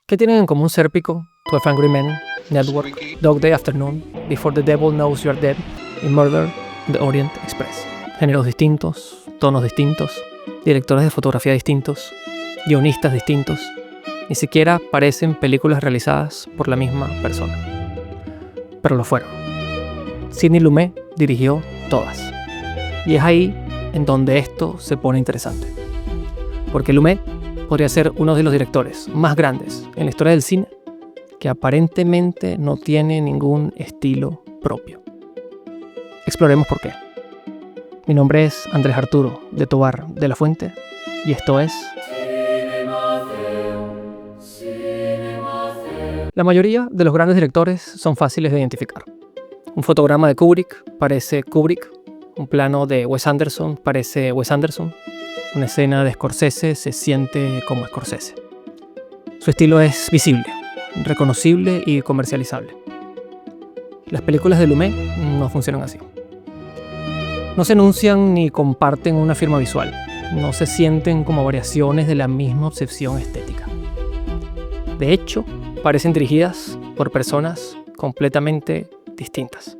¿Qué tienen en común Sérpico, 12 Angry Men, Network, Dog Day Afternoon, Before the Devil Knows You're Dead y Murder on the Orient Express? Géneros distintos, tonos distintos, directores de fotografía distintos, guionistas distintos. Ni siquiera parecen películas realizadas por la misma persona. Pero lo fueron. Sidney Lumet dirigió todas. Y es ahí en donde esto se pone interesante. Porque Lumet podría ser uno de los directores más grandes en la historia del cine que aparentemente no tiene ningún estilo propio. Exploremos por qué. Mi nombre es Andrés Arturo de Tovar de la Fuente y esto es... La mayoría de los grandes directores son fáciles de identificar. Un fotograma de Kubrick parece Kubrick, un plano de Wes Anderson parece Wes Anderson, una escena de Scorsese se siente como Scorsese. Su estilo es visible, reconocible y comercializable. Las películas de Lumet no funcionan así. No se enuncian ni comparten una firma visual, no se sienten como variaciones de la misma obsesión estética. De hecho, parecen dirigidas por personas completamente distintas.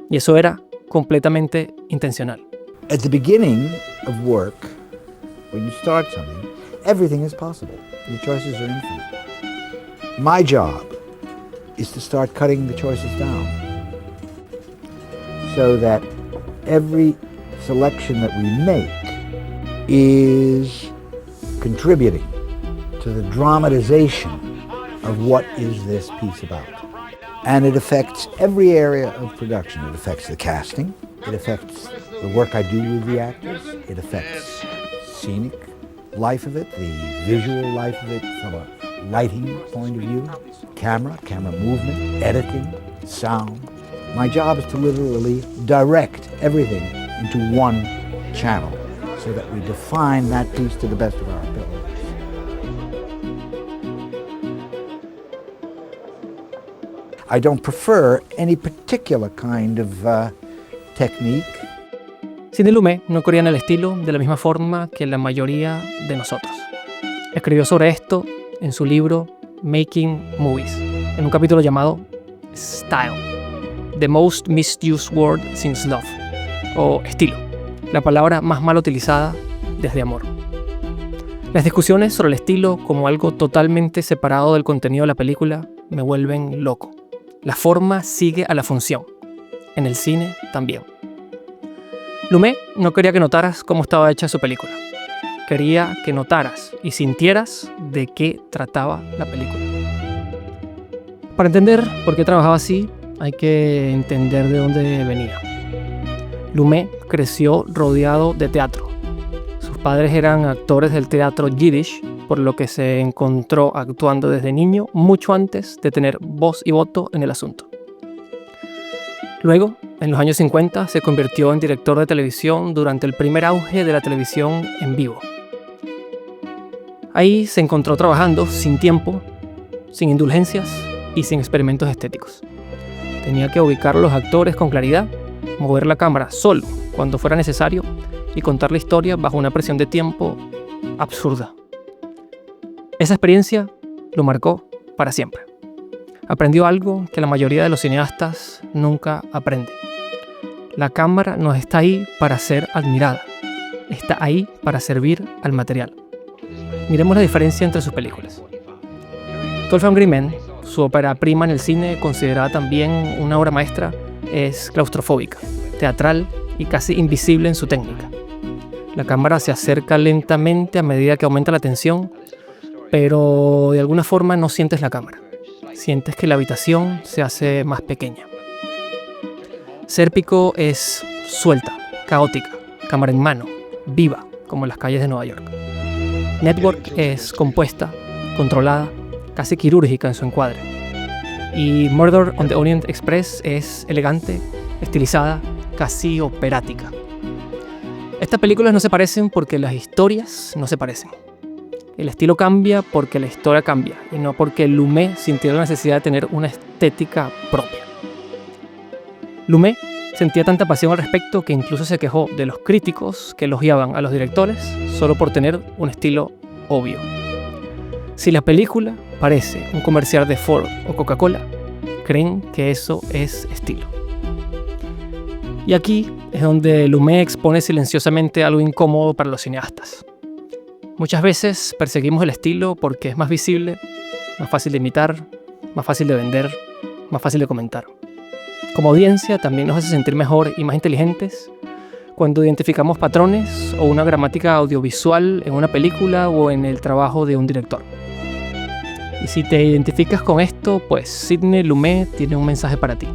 Y eso era completamente intencional. At the beginning of work, when you start something, everything is possible. Your choices are infinite. My job is to start cutting the choices down so that every selection that we make is contributing to the dramatization of what is this piece about. And it affects every area of production. It affects the casting, it affects the work I do with the actors, it affects scenic life of it, the visual life of it from a lighting point of view, camera movement, editing, sound. My job is to literally direct everything into one channel so that we define that piece to the best of our ability. I don't prefer any particular kind of technique. Sidney Lumet no corría en el estilo de la misma forma que la mayoría de nosotros. Escribió sobre esto en su libro Making Movies, en un capítulo llamado Style, The Most Misused Word Since Love, o estilo, la palabra más mal utilizada desde amor. Las discusiones sobre el estilo como algo totalmente separado del contenido de la película me vuelven loco. La forma sigue a la función. En el cine también. Lumet no quería que notaras cómo estaba hecha su película. Quería que notaras y sintieras de qué trataba la película. Para entender por qué trabajaba así, hay que entender de dónde venía. Lumet creció rodeado de teatro. Sus padres eran actores del teatro Yiddish, por lo que se encontró actuando desde niño mucho antes de tener voz y voto en el asunto. Luego, en los años 50, se convirtió en director de televisión durante el primer auge de la televisión en vivo. Ahí se encontró trabajando sin tiempo, sin indulgencias y sin experimentos estéticos. Tenía que ubicar a los actores con claridad, mover la cámara solo cuando fuera necesario y contar la historia bajo una presión de tiempo absurda. Esa experiencia lo marcó para siempre. Aprendió algo que la mayoría de los cineastas nunca aprenden. La cámara no está ahí para ser admirada, está ahí para servir al material. Miremos la diferencia entre sus películas. 12 Angry Men, su ópera prima en el cine, considerada también una obra maestra, es claustrofóbica, teatral y casi invisible en su técnica. La cámara se acerca lentamente a medida que aumenta la tensión, pero de alguna forma no sientes la cámara. Sientes que la habitación se hace más pequeña. Sérpico es suelta, caótica, cámara en mano, viva, como en las calles de Nueva York. Network es compuesta, controlada, casi quirúrgica en su encuadre. Y Murder on the Orient Express es elegante, estilizada, casi operática. Estas películas no se parecen porque las historias no se parecen. El estilo cambia porque la historia cambia y no porque Lumet sintió la necesidad de tener una estética propia. Lumet sentía tanta pasión al respecto que incluso se quejó de los críticos que elogiaban a los directores solo por tener un estilo obvio. Si la película parece un comercial de Ford o Coca-Cola, creen que eso es estilo. Y aquí es donde Lumet expone silenciosamente algo incómodo para los cineastas. Muchas veces perseguimos el estilo porque es más visible, más fácil de imitar, más fácil de vender, más fácil de comentar. Como audiencia también nos hace sentir mejor y más inteligentes cuando identificamos patrones o una gramática audiovisual en una película o en el trabajo de un director. Y si te identificas con esto, pues Sidney Lumet tiene un mensaje para ti.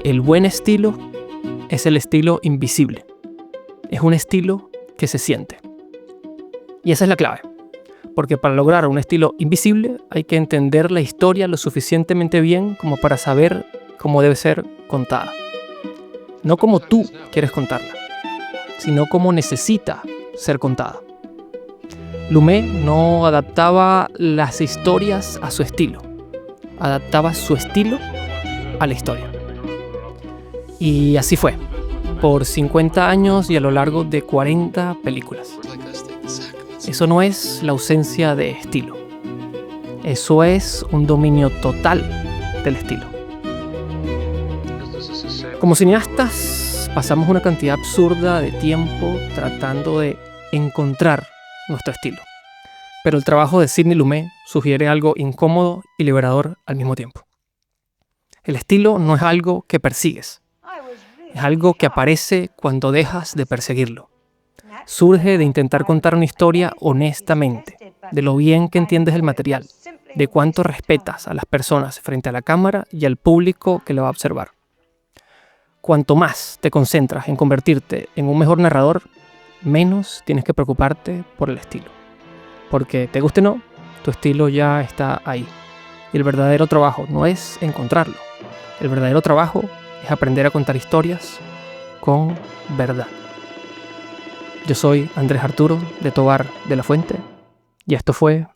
El buen estilo es el estilo invisible. Es un estilo que se siente. Y esa es la clave. Porque para lograr un estilo invisible hay que entender la historia lo suficientemente bien como para saber cómo debe ser contada. No como tú quieres contarla, sino como necesita ser contada. Lumet no adaptaba las historias a su estilo, adaptaba su estilo a la historia. Y así fue, por 50 años y a lo largo de 40 películas. Eso no es la ausencia de estilo, eso es un dominio total del estilo. Como cineastas, pasamos una cantidad absurda de tiempo tratando de encontrar nuestro estilo. Pero el trabajo de Sidney Lumet sugiere algo incómodo y liberador al mismo tiempo. El estilo no es algo que persigues, es algo que aparece cuando dejas de perseguirlo. Surge de intentar contar una historia honestamente, de lo bien que entiendes el material, de cuánto respetas a las personas frente a la cámara y al público que lo va a observar. Cuanto más te concentras en convertirte en un mejor narrador, menos tienes que preocuparte por el estilo. Porque, te guste o no, tu estilo ya está ahí. Y el verdadero trabajo no es encontrarlo. El verdadero trabajo es aprender a contar historias con verdad. Yo soy Andrés Arturo de Tovar de la Fuente y esto fue